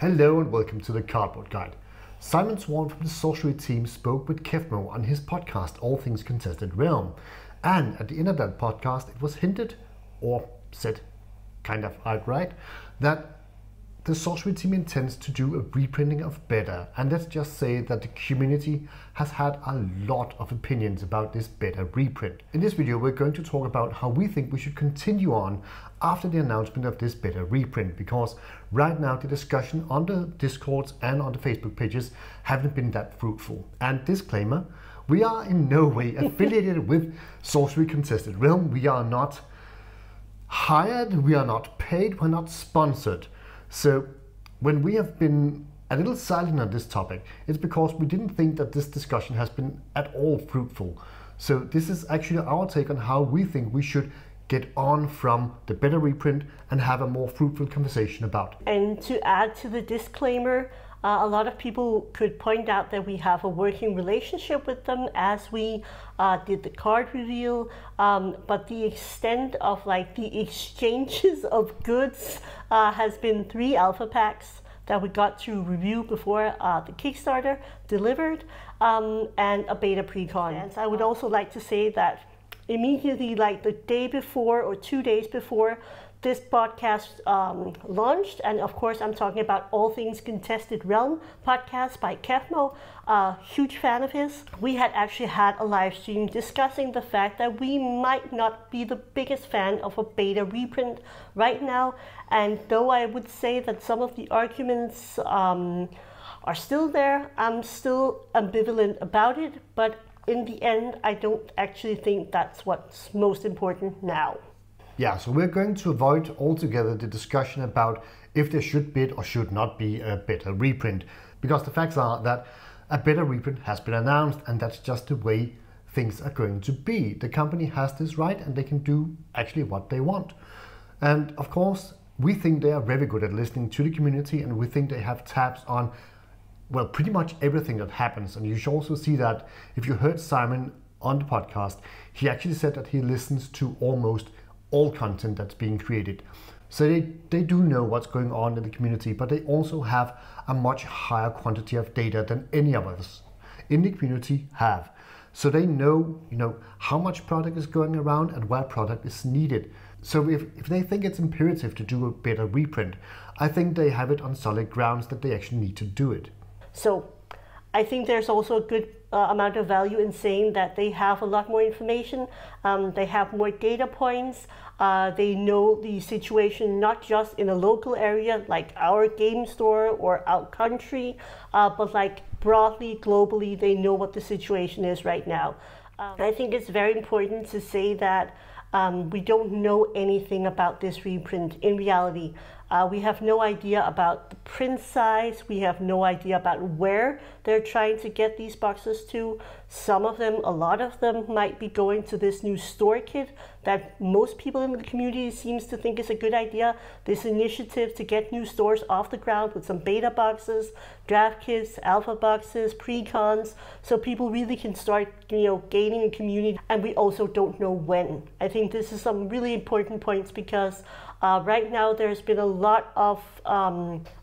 Hello and welcome to the Cardboard Guide. Simon Swan from the Sorcery team spoke with KevMo on his podcast All Things Contested Realm. And at the end of that podcast it was hinted, or said kind of outright, that the Sorcery team intends to do a reprinting of Beta. And let's just say that the community has had a lot of opinions about this Beta reprint. In this video we're going to talk about how we think we should continue on after the announcement of this Beta reprint, because right now the discussion on the Discords and on the Facebook pages haven't been that fruitful. And disclaimer, we are in no way affiliated with Sorcery Contested Realm. We are not hired, we are not paid, we're not sponsored. So when we have been a little silent on this topic, it's because we didn't think that this discussion has been at all fruitful. So this is actually our take on how we think we should get on from the Beta reprint and have a more fruitful conversation about it. And to add to the disclaimer, a lot of people could point out that we have a working relationship with them as we did the card reveal, but the extent of the exchanges of goods has been 3 alpha packs that we got to review before the Kickstarter delivered, and a beta pre-con. And I would also like to say that immediately, the day before or 2 days before this podcast launched, and of course I'm talking about All Things Contested Realm podcast by KevMo, huge fan of his. We had actually had a live stream discussing the fact that we might not be the biggest fan of a beta reprint right now, and though I would say that some of the arguments are still there, I'm still ambivalent about it, but in the end I don't actually think that's what's most important now. Yeah, so we're going to avoid altogether the discussion about if there should be or should not be a Beta reprint, because the facts are that a Beta reprint has been announced, and that's just the way things are going to be. The company has this right and they can do actually what they want. And of course, we think they are very good at listening to the community, and we think they have tabs on, well, pretty much everything that happens. And you should also see that if you heard Simon on the podcast, he actually said that he listens to almost all content that's being created. So they do know what's going on in the community, but they also have a much higher quantity of data than any of us in the community have. So they know, how much product is going around and where product is needed. So if they think it's imperative to do a Beta reprint, I think they have it on solid grounds that they actually need to do it. So I think there's also a good amount of value in saying that they have a lot more information, they have more data points, they know the situation not just in a local area like our game store or out country, but broadly, globally, they know what the situation is right now. I think it's very important to say that we don't know anything about this reprint in reality. We have no idea about the print size, we have no idea about where they're trying to get these boxes to. Some of them, a lot of them, might be going to this new store kit that most people in the community seems to think is a good idea. This initiative to get new stores off the ground with some beta boxes, draft kits, alpha boxes, pre-cons, so people really can start gaining a community. And we also don't know when. I think this is some really important points, because right now there's been a lot of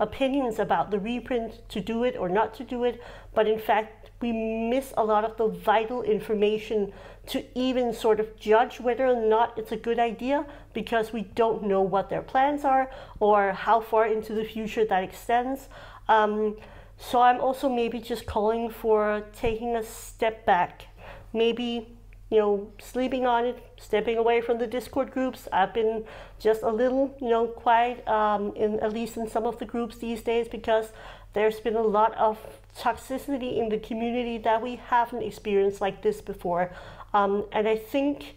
opinions about the reprint, to do it or not to do it, but in fact we miss a lot of the vital information to even sort of judge whether or not it's a good idea, because we don't know what their plans are or how far into the future that extends. So I'm also maybe just calling for taking a step back, maybe sleeping on it, stepping away from the Discord groups. I've been just a little, quiet, at least in some of the groups these days, because there's been a lot of toxicity in the community that we haven't experienced like this before. And I think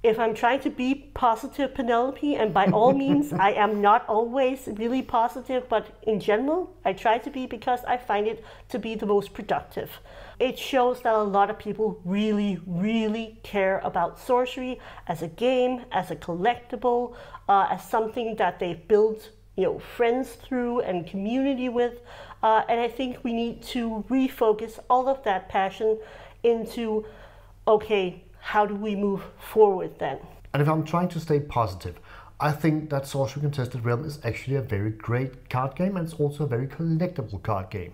if I'm trying to be positive, Penelope, and by all means, I am not always really positive, but in general, I try to be, because I find it to be the most productive. It shows that a lot of people really, really care about sorcery as a game, as a collectible, as something that they've built friends through and community with. And I think we need to refocus all of that passion into, okay, how do we move forward then? And if I'm trying to stay positive, I think that Sorcery Contested Realm is actually a very great card game, and it's also a very collectible card game.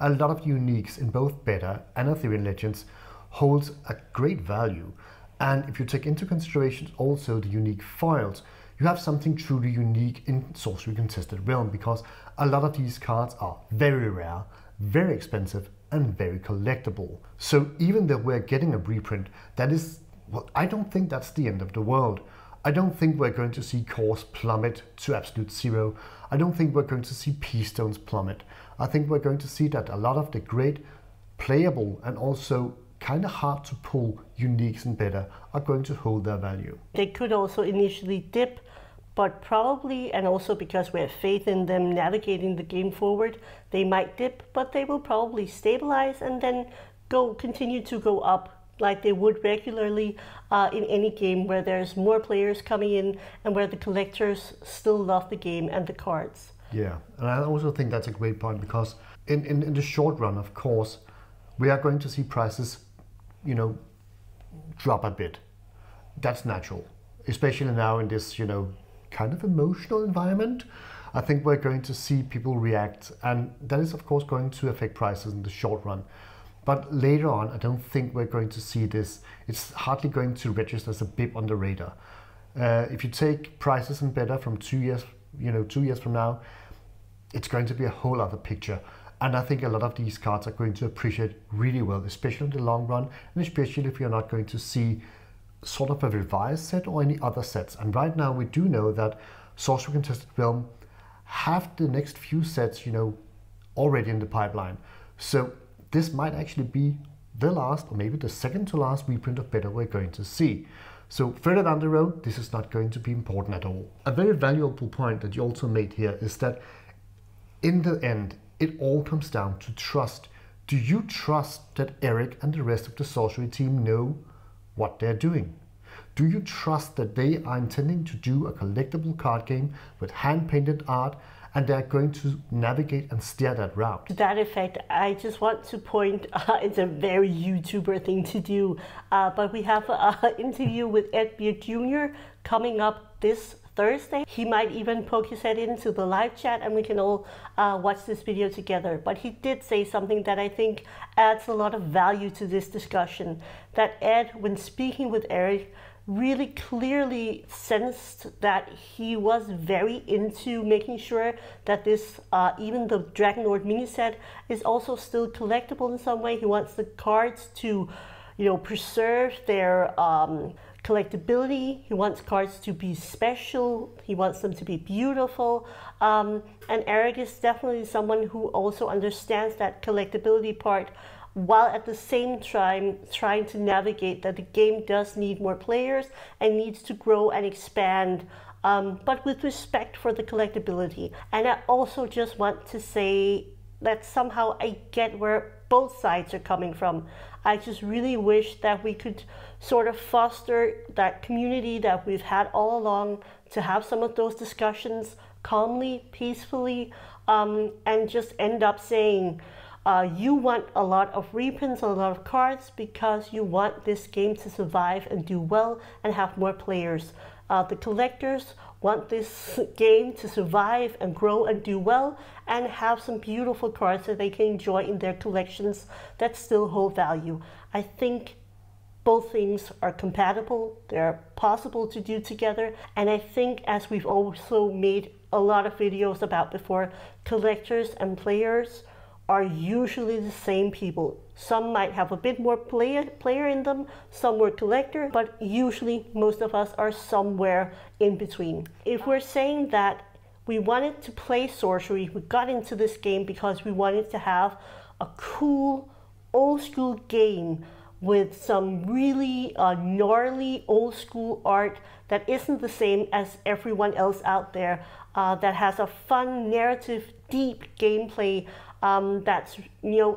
A lot of uniques in both Beta and Ethereum Legends holds a great value. And if you take into consideration also the unique foils, you have something truly unique in Sorcery Contested Realm, because a lot of these cards are very rare, very expensive, and very collectible. So even though we're getting a reprint, that is, well, I don't think that's the end of the world. I don't think we're going to see cores plummet to absolute zero. I don't think we're going to see P-stones plummet. I think we're going to see that a lot of the great playable and also kind of hard to pull uniques and Beta are going to hold their value. They could also initially dip, but probably, and also because we have faith in them navigating the game forward, they might dip, but they will probably stabilize and then continue to go up like they would regularly in any game where there's more players coming in and where the collectors still love the game and the cards. Yeah, and I also think that's a great point, because in the short run, of course, we are going to see prices, you know, drop a bit. That's natural, especially now in this, you know, kind of emotional environment. I think we're going to see people react, and that is of course going to affect prices in the short run. But later on, I don't think we're going to see this. It's hardly going to register as a blip on the radar. If you take prices and Beta from 2 years, 2 years from now, it's going to be a whole other picture. And I think a lot of these cards are going to appreciate really well, especially in the long run, and especially if you're not going to see sort of a revised set or any other sets. And right now we do know that Sorcery Contested Realm have the next few sets, already in the pipeline. So this might actually be the last, or maybe the second to last reprint of Beta we're going to see. So further down the road, this is not going to be important at all. A very valuable point that you also made here is that in the end, it all comes down to trust. Do you trust that Eric and the rest of the Sorcery team know what they're doing? Do you trust that they are intending to do a collectible card game with hand-painted art, and they're going to navigate and steer that route? To that effect, I just want to point, it's a very YouTuber thing to do, but we have an interview with Ed Beard Jr. coming up this Thursday. He might even poke his head into the live chat and we can all watch this video together. But he did say something that I think adds a lot of value to this discussion. That Ed, when speaking with Eric, really clearly sensed that he was very into making sure that this, even the Dragon Lord mini set, is also still collectible in some way. He wants the cards to, preserve their collectability. He wants cards to be special. He wants them to be beautiful. And Eric is definitely someone who also understands that collectability part, while at the same time trying to navigate that the game does need more players and needs to grow and expand, but with respect for the collectability. And I also just want to say that somehow I get where both sides are coming from. I just really wish that we could sort of foster that community that we've had all along, to have some of those discussions calmly, peacefully, and just end up saying, you want a lot of reprints, a lot of cards, because you want this game to survive and do well and have more players. The collectors want this game to survive and grow and do well and have some beautiful cards that they can enjoy in their collections that still hold value. I think both things are compatible, they're possible to do together, and I think, as we've also made a lot of videos about before, collectors and players are usually the same people. Some might have a bit more player in them, some more collector, but usually most of us are somewhere in between. If we're saying that we wanted to play Sorcery, we got into this game because we wanted to have a cool, old school game with some really gnarly old school art that isn't the same as everyone else out there, that has a fun narrative, deep gameplay, that's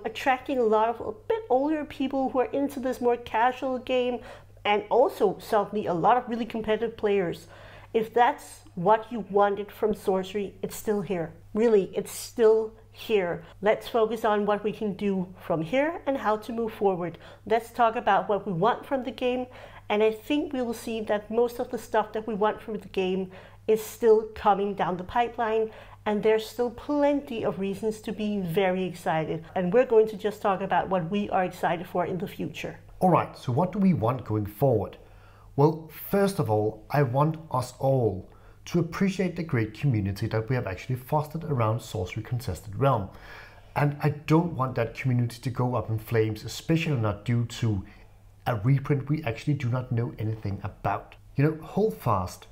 attracting a lot of a bit older people who are into this more casual game, and also suddenly a lot of really competitive players. If that's what you wanted from Sorcery, it's still here. Really, it's still here. Let's focus on what we can do from here and how to move forward. Let's talk about what we want from the game, and I think we will see that most of the stuff that we want from the game is still coming down the pipeline, and there's still plenty of reasons to be very excited. And we're going to just talk about what we are excited for in the future. All right, so what do we want going forward? Well, first of all, I want us all to appreciate the great community that we have actually fostered around Sorcery Contested Realm. And I don't want that community to go up in flames, especially not due to a reprint we actually do not know anything about. You know, hold fast,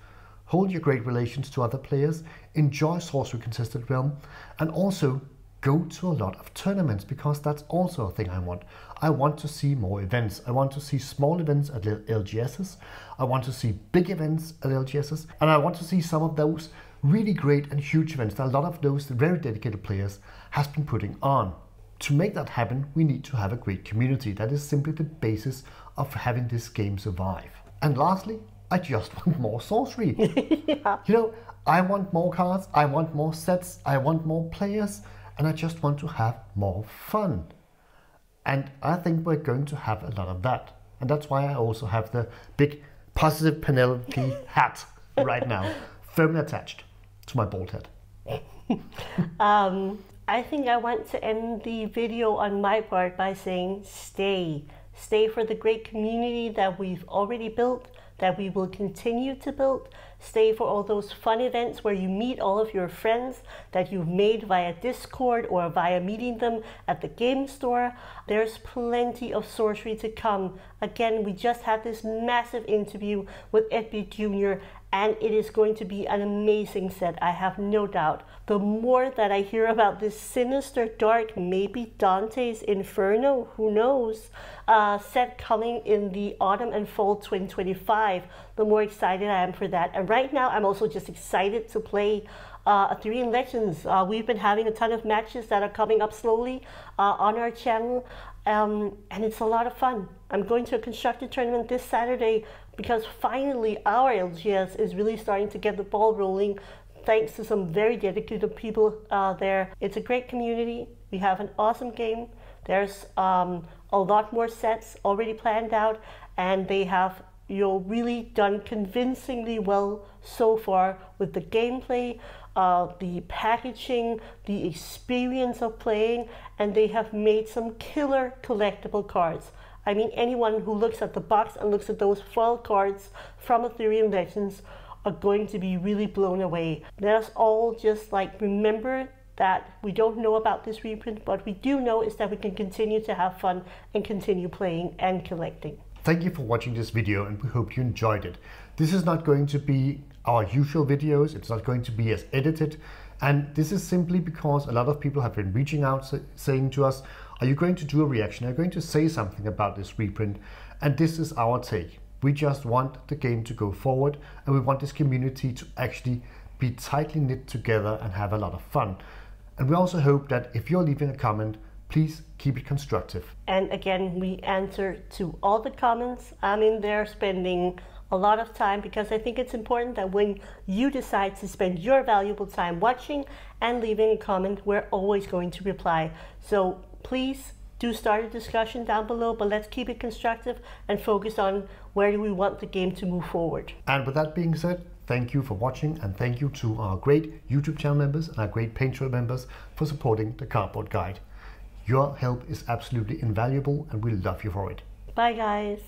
hold your great relations to other players, enjoy Sorcery Contested Realm, and also go to a lot of tournaments, because that's also a thing I want. I want to see more events. I want to see small events at LGSs. I want to see big events at LGSs. And I want to see some of those really great and huge events that a lot of those very dedicated players has been putting on. To make that happen, we need to have a great community. That is simply the basis of having this game survive. And lastly, I just want more sorcery. Yeah. You know, I want more cards, I want more sets, I want more players, and I just want to have more fun. And I think we're going to have a lot of that. And that's why I also have the big positive Penelope hat right now, firmly attached to my bald head. I think I want to end the video on my part by saying stay. Stay for the great community that we've already built, that we will continue to build. Stay for all those fun events where you meet all of your friends that you've made via Discord or via meeting them at the game store. There's plenty of sorcery to come. Again, we just had this massive interview with Edby Jr., and it is going to be an amazing set, I have no doubt. The more that I hear about this sinister, dark, maybe Dante's Inferno, who knows, set coming in the autumn and fall 2025, the more excited I am for that. And right now, I'm also just excited to play Arthurian Legends. We've been having a ton of matches that are coming up slowly on our channel, and it's a lot of fun. I'm going to a constructed tournament this Saturday because finally our LGS is really starting to get the ball rolling, thanks to some very dedicated people there. It's a great community. We have an awesome game. There's a lot more sets already planned out, and they have really done convincingly well so far with the gameplay, the packaging, the experience of playing, and they have made some killer collectible cards. I mean, anyone who looks at the box and looks at those foil cards from Arthurian Legends are going to be really blown away. Let us all just remember that we don't know about this reprint, but we do know is that we can continue to have fun and continue playing and collecting. Thank you for watching this video, and we hope you enjoyed it. This is not going to be our usual videos. It's not going to be as edited. And this is simply because a lot of people have been reaching out saying to us, are you going to do a reaction? Are you going to say something about this reprint? And this is our take. We just want the game to go forward, and we want this community to actually be tightly knit together and have a lot of fun. And we also hope that if you're leaving a comment, please keep it constructive. And again, we answer to all the comments. I'm in there spending a lot of time because I think it's important that when you decide to spend your valuable time watching and leaving a comment, we're always going to reply. So please do start a discussion down below, but let's keep it constructive and focus on where do we want the game to move forward. And with that being said, thank you for watching, and thank you to our great YouTube channel members and our great Patreon members for supporting the Cardboard Guide. Your help is absolutely invaluable, and we love you for it. Bye guys.